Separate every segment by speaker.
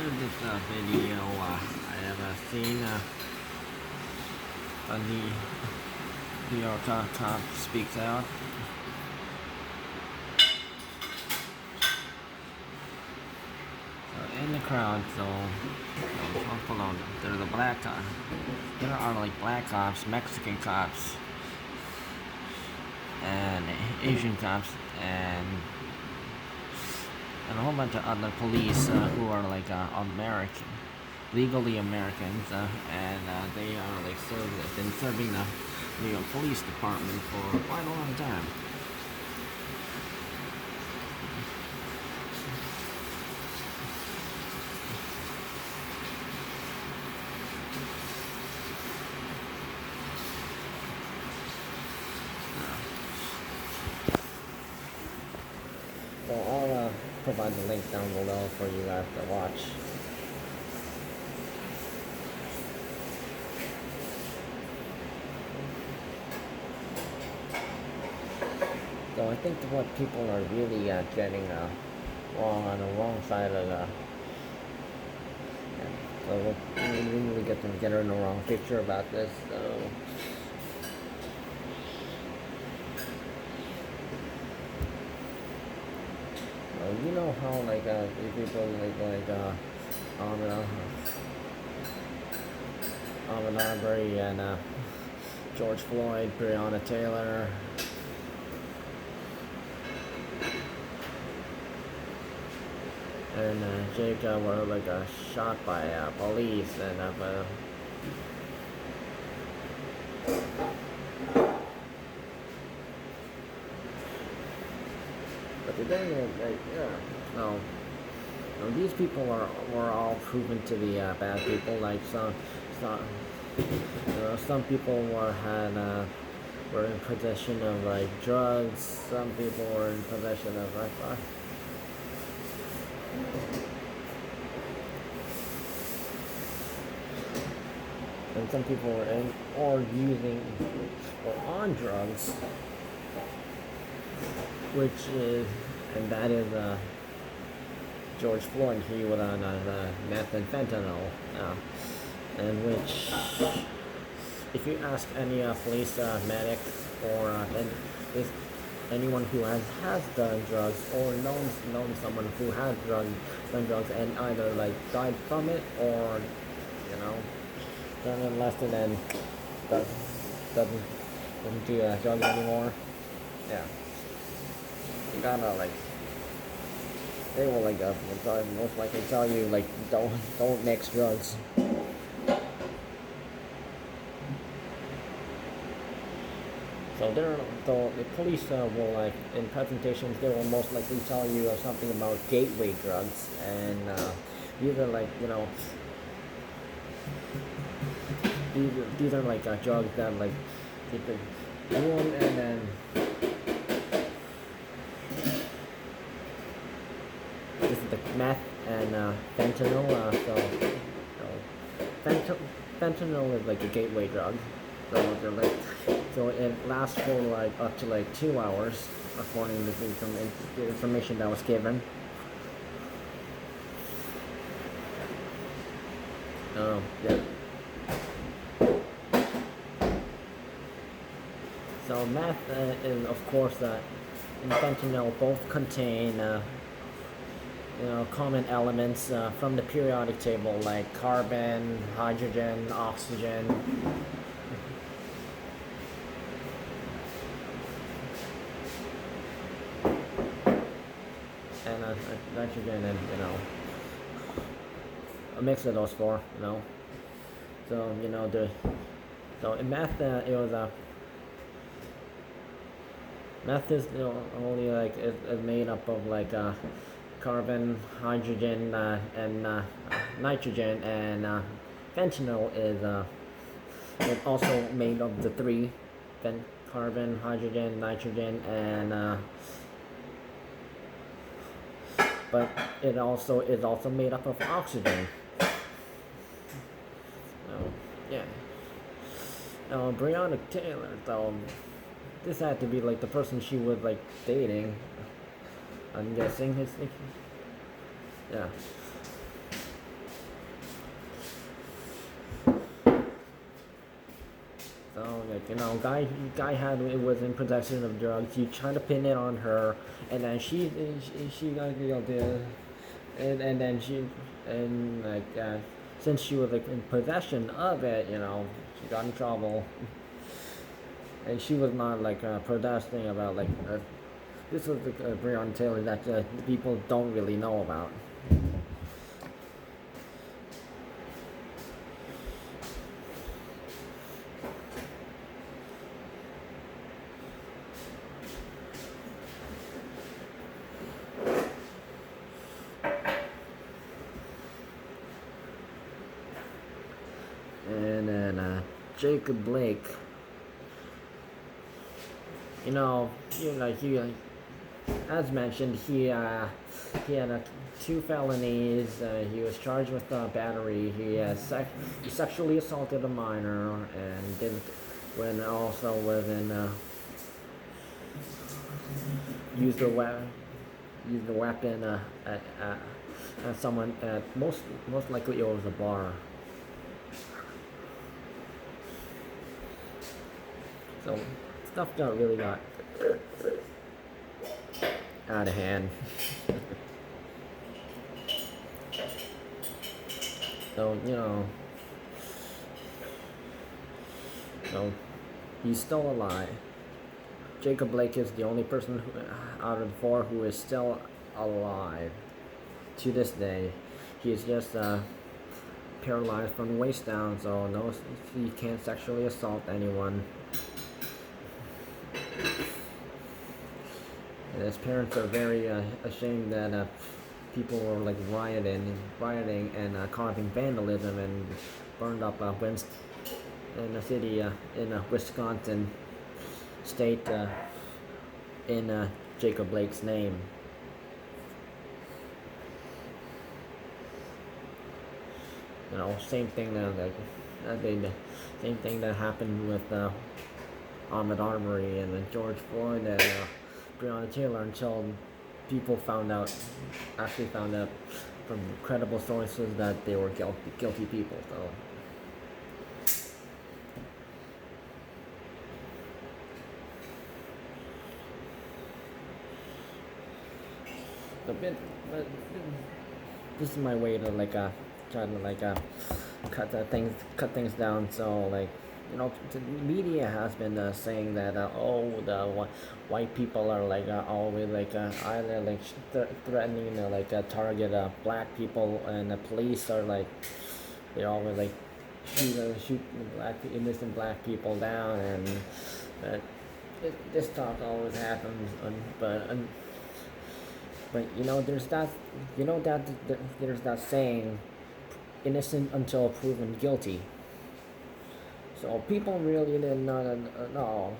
Speaker 1: in this video, I have seen the New York cop speaks out. So in the crowd, there's a black cop. There are like black cops, Mexican cops, and Asian cops, and a whole bunch of other police who are like American, legally Americans, and they are like been serving the New York Police Department for quite a long time. So I'll provide the link down below for you guys to watch. So I think what people are really getting wrong on the wrong side of the, so we really get them getting the wrong picture about this. So you know how like these people Ahmaud Arbery and Geroge Floyd, Breonna Taylor, and Jake were like shot by police, and but the thing is, like, no, these people were all proven to be bad people. Like some people were in possession of like drugs. Some people were in possession of like. And some people were in or using or on drugs, and that is Geroge Floyd. He was on meth and fentanyl, and which, if you ask any police medic or anyone who has done drugs or known someone who has done drugs and either like died from it or done it less and then doesn't do drugs anymore. Yeah, you gotta like, they will like most likely tell you like don't mix drugs. So the police will like in presentations they will most likely tell you something about gateway drugs, and these are like these are like drugs that like you could do them and then this is the meth and fentanyl. Fentanyl is like a gateway drug. So they're like, so it lasts for like up to like 2 hours, according to the information that was given. Yeah. So meth is of course and fentanyl both contain common elements from the periodic table like carbon, hydrogen, oxygen. And nitrogen, and a mix of those four. So so in meth it was meth is only like is made up of like carbon, hydrogen, and nitrogen, and fentanyl is also made of the three: carbon, hydrogen, nitrogen, and but it also is also made up of oxygen. Yeah. Breonna Taylor, though, this had to be like the person she was like dating. I'm guessing yeah. So like guy had was in possession of drugs. He tried to pin it on her, and then she got and then since she was like in possession of it, she got in trouble, and she was not like protesting about like this was the Breonna Taylor that people don't really know about. And then Jacob Blake, he as mentioned, he had two felonies. He was charged with battery. He sexually assaulted a minor and did when also was in used the weapon at someone at most likely it was a bar. So stuff really got out of hand. So so he's still alive. Jacob Blake is the only person out of the four who is still alive to this day. He is just paralyzed from the waist down, so no, he can't sexually assault anyone. And his parents are very ashamed that people were like rioting and causing vandalism and burned up in a city in Wisconsin state in Jacob Blake's name. Same thing same thing that happened with Ahmaud Arbery and Geroge Floyd and Breonna Taylor until people actually found out from credible sources that they were guilty people. But this is my way to try to cut things down. So the media has been saying that the white people are always either threatening to target black people, and the police are they always shoot innocent black people down, and this talk always happens. But there's there's that saying, innocent until proven guilty. So people really did not know.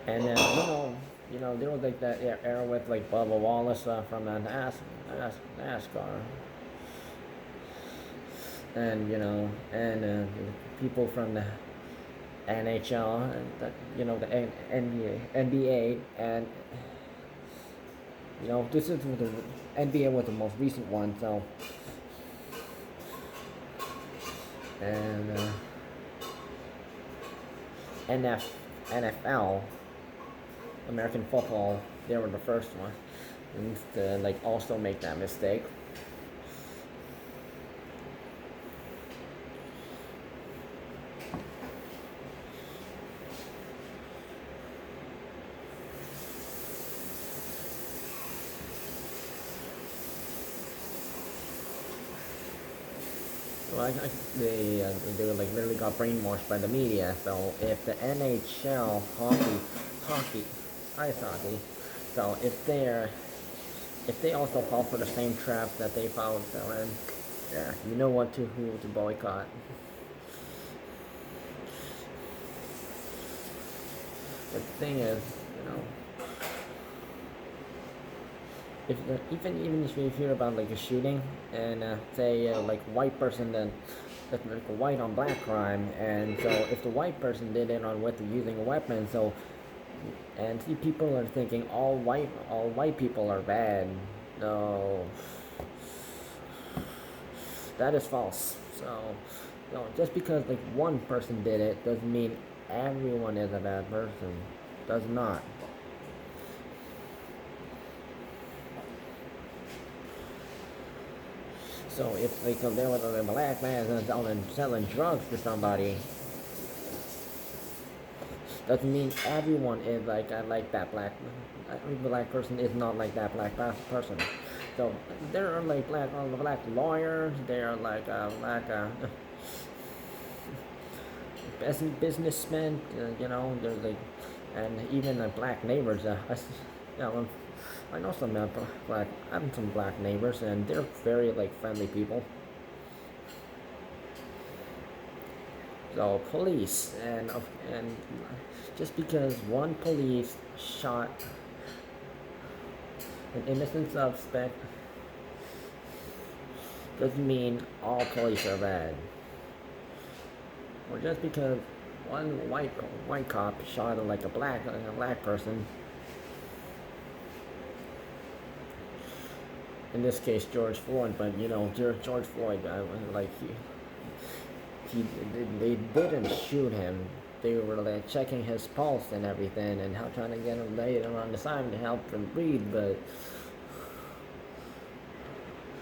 Speaker 1: And there was that era with Bubba Wallace from NASCAR. And people from the NHL, the NBA, and this is the NBA was the most recent one. So, and NFL, American football, they were the first one, and to also make that mistake. They were literally got brainwashed by the media. So if the NHL ice hockey, so if they also fall for the same trap that they fell, then yeah, you know who to boycott. But the thing is, even if you hear about a shooting and say white person that's white on black crime, and so if the white person did it on with using a weapon, so And see, people are thinking all white people are bad. No, that is false. So, just because like one person did it doesn't mean everyone is a bad person. Does not. So if like there was a black man selling drugs to somebody, doesn't mean everyone is like that black person is not like that black person. So there are like black lawyers. There are like black businessmen. There's like, and even black neighbors. I know some black. I have some black neighbors, and they're very like friendly people. So police and just because one police shot an innocent suspect doesn't mean all police are bad. Or just because one white cop shot like a black person. In this case, George Floyd, but George Floyd, they didn't shoot him. They were like checking his pulse and everything, and trying to get him laid on the side to help him breathe, but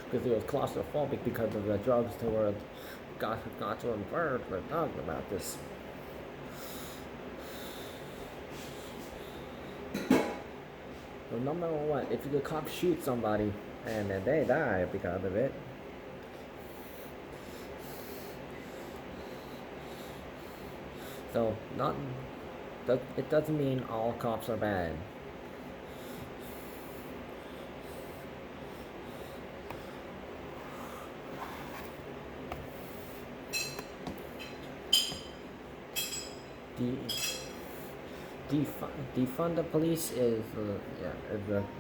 Speaker 1: because he was claustrophobic because of the drugs got to him first. We're talking about this. So no matter what, if the cop shoots somebody and then they die because of it, so it doesn't mean all cops are bad. Defund the police is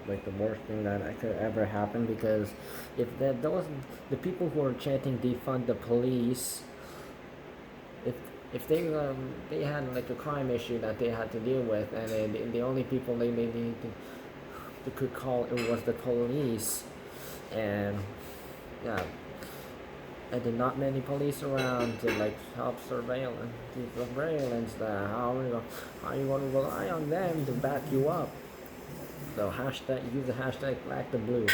Speaker 1: like the worst thing that could ever happen, because if the people who are chanting defund the police, if they had like a crime issue that they had to deal with, and the only people they could call it was the police, and yeah, and there are not many police around to like help surveillance. How are you going to rely on them to back you up? So use the hashtag Black the Blue.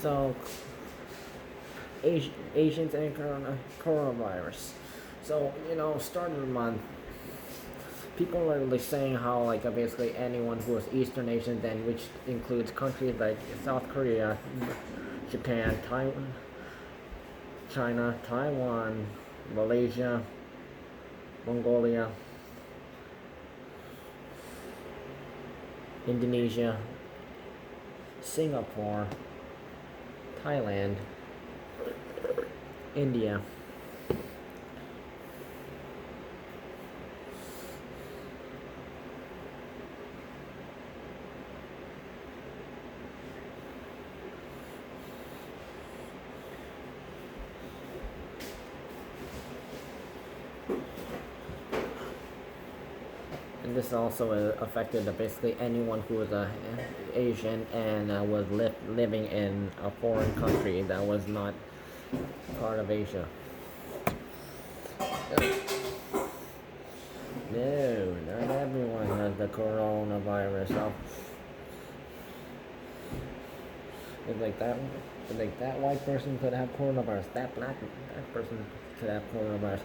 Speaker 1: So Asians and coronavirus. So start of the month, people are like saying how basically anyone who is Eastern Asian, then which includes countries like South Korea, Japan, Taiwan, China, Taiwan, Malaysia, Mongolia, Indonesia, Singapore, Thailand, India, and this also affected basically anyone who was Asian and was living in a foreign country that was not part of Asia. No, not everyone has the coronavirus. So, that white person could have coronavirus. That black person could have coronavirus.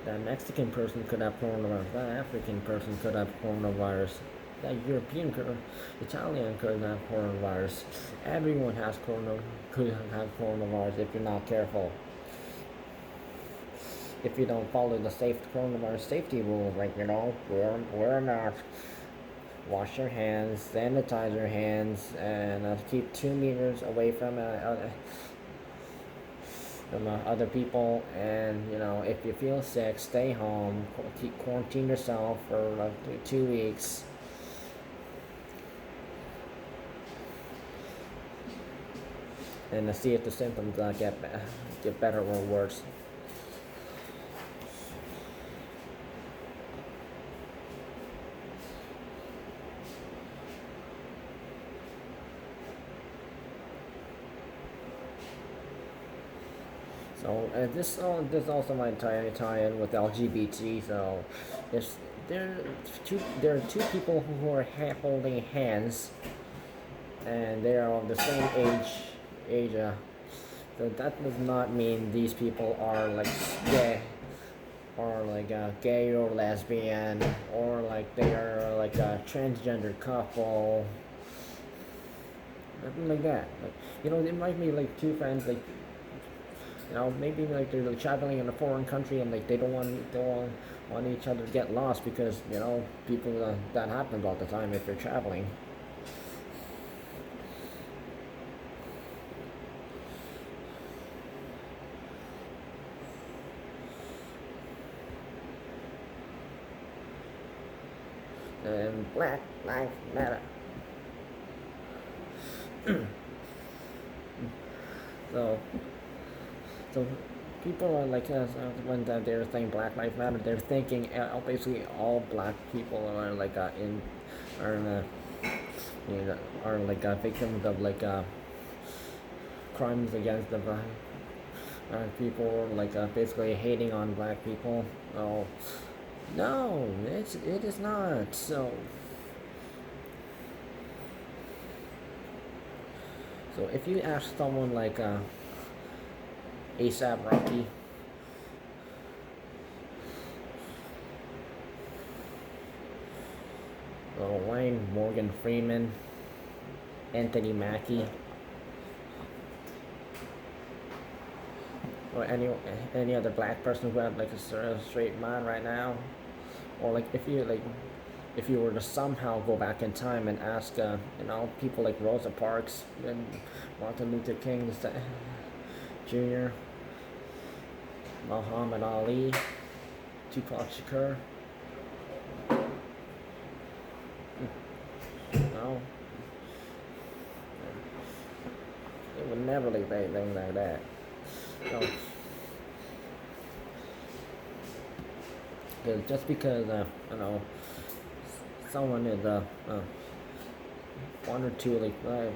Speaker 1: That Mexican person could have coronavirus. That African person could have coronavirus. That Italian could have coronavirus. Everyone could have coronavirus if you're not careful. If you don't follow the coronavirus safety rules, wear a mask, wash your hands, sanitize your hands, and keep 2 meters away from other people. And if you feel sick, stay home, quarantine yourself for 2 weeks. And see if the symptoms get better or worse. So this also might tie in with LGBT. So there's there are two people who are holding hands, and they are of the same age. So that does not mean these people are like gay, or like gay or lesbian, or like they are like a transgender couple, nothing like that. Like, it might be like two friends, like, maybe like they're like traveling in a foreign country, and like they don't want each other to get lost, because people that happens all the time if you're traveling. And Black Lives Matter. so so people are like, when they're saying Black Lives Matter, they're thinking basically all black people are like are are like victims of like crimes against the black people, like basically hating on black people. Oh no, it is not. So if you ask someone like ASAP Rocky, Lil Wayne, Morgan Freeman, Anthony Mackie, or any other black person who had like a straight mind right now, or like if you were to somehow go back in time and ask people like Rosa Parks and Martin Luther King Jr., Muhammad Ali, Tupac Shakur, they would never leave anything like that. Just because someone is one or two like a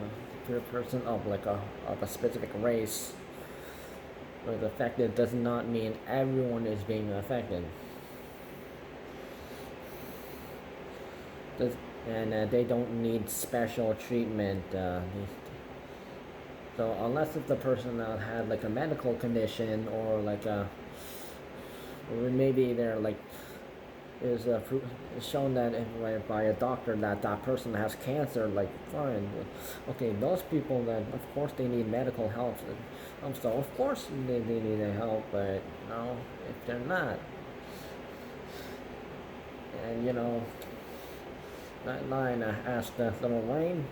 Speaker 1: person of like of a specific race was affected, does not mean everyone is being affected. And they don't need special treatment. So unless if the person had like a medical condition, or like or maybe they're like is shown that by a doctor that that person has cancer, like fine, okay, those people, then of course they need medical help. So of course they need help, but if they're not, and that line asked Lil Wayne,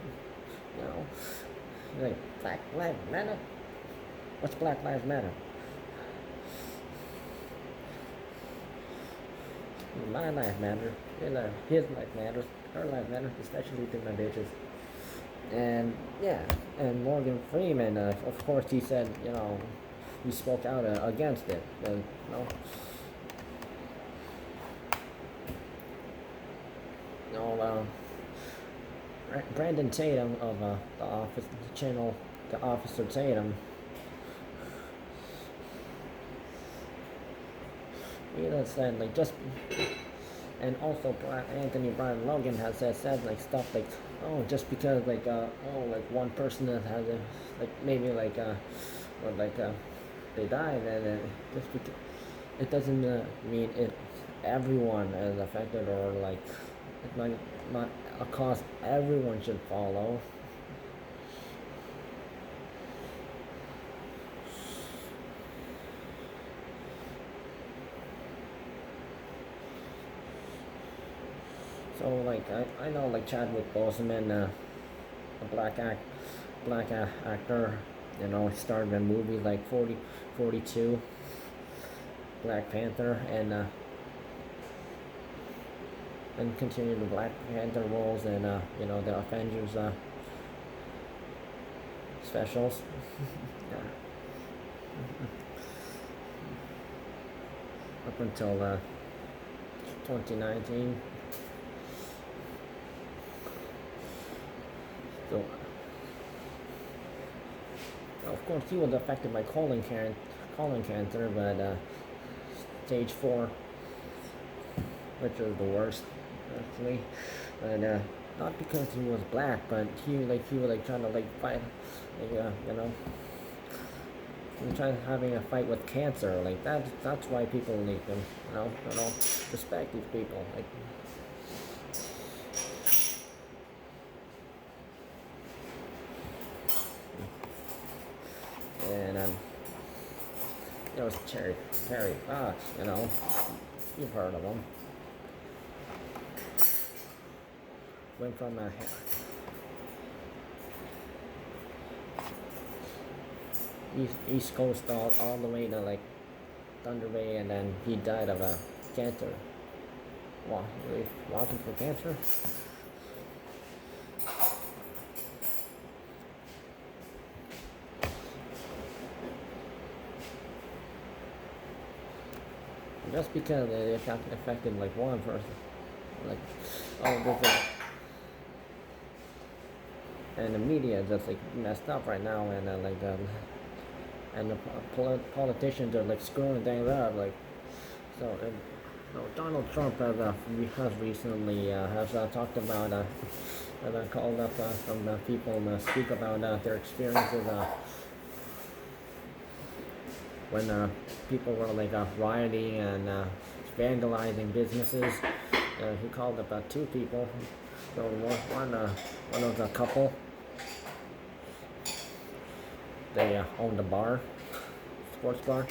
Speaker 1: like, Black Lives Matter? What's Black Lives Matter? My life matters. His life matters. Her life matters, especially to my bitches. And yeah, and Morgan Freeman, of course, he said, he spoke out against it. Brandon Tatum of the Office channel, the Officer Tatum, he said like just, and also Anthony Brian Logan has said like stuff like, just because like like one person that has like maybe like or like they died, and just because it doesn't mean everyone is affected, or like it might not a cause everyone should follow. So like I know like Chadwick Boseman, a black actor, starred in movies like 42, Black Panther, and continued the Black Panther roles, and the Avengers specials. Yeah. Up until 2019. So of course he was affected by colon colon cancer, but stage 4, which is the worst, actually. And not because he was black, but he was like trying to like fight, like, he trying having a fight with cancer. Like that's why people like them. Respect these people. Like, and it was Terry Fox. You've heard of him. Went from East Coast all the way to like Thunder Bay, and then he died of cancer. Wow, really walking for cancer? Just because it affected like one person, like this, and the media is just like messed up right now, and and the politicians are like screwing things up, like so. Donald Trump has recently has talked about called up some people to speak about their experiences when people were like rioting and vandalizing businesses. He called up 2 people. So one was a couple. They owned a bar, sports bar,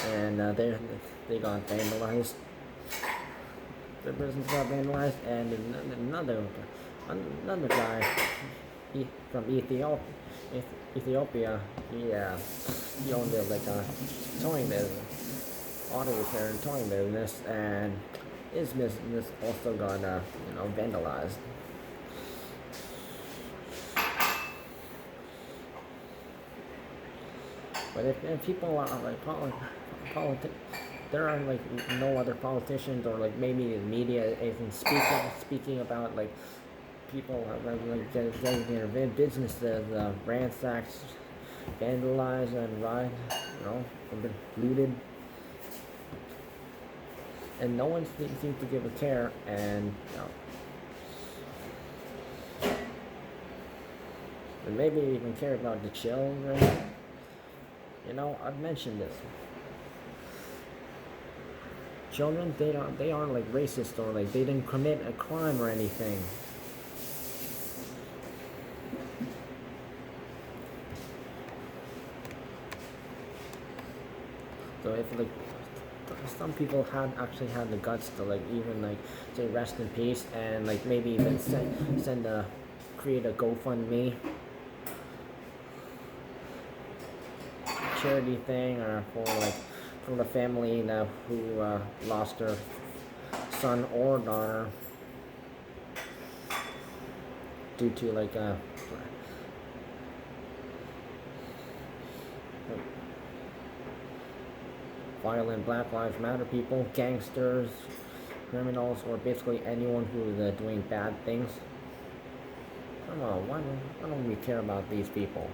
Speaker 1: and they got vandalized. Their business got vandalized, and another guy from Ethiopia. He owned like a towing business, auto repair and towing business, and his business also got vandalized. But if people are like politics, there are like no other politicians, or like maybe the media isn't speaking about like people like getting their businesses ransacked, vandalized, and been looted, and no one seems to give a care, and and maybe even care about the children. I've mentioned this. Children, they aren't like racist, or like they didn't commit a crime or anything. So if like some people actually had the guts to like even like say rest in peace, and like maybe even create a GoFundMe charity thing, or for the family who lost their son or daughter due to like violent Black Lives Matter people, gangsters, criminals, or basically anyone who is doing bad things. Come on, why don't we care about these people?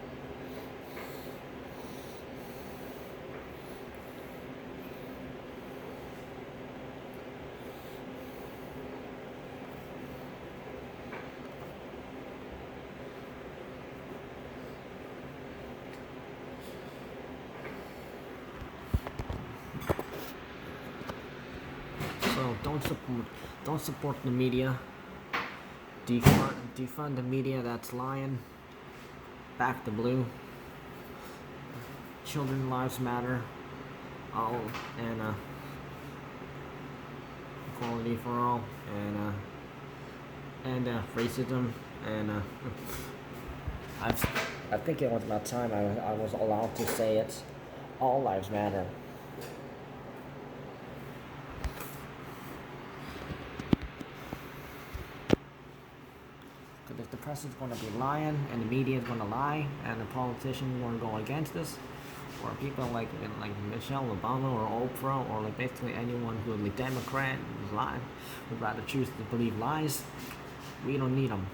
Speaker 1: So don't support the media. Defund the media that's lying. Back the blue. Children lives matter. All and equality for all, and racism, and I think it was about time I was allowed to say it. All lives matter. Because if the press is going to be lying, and the media is going to lie, and the politicians are going to go against us, or people like Michelle Obama or Oprah, or like basically anyone who is a Democrat who's lying, would rather choose to believe lies, we don't need them.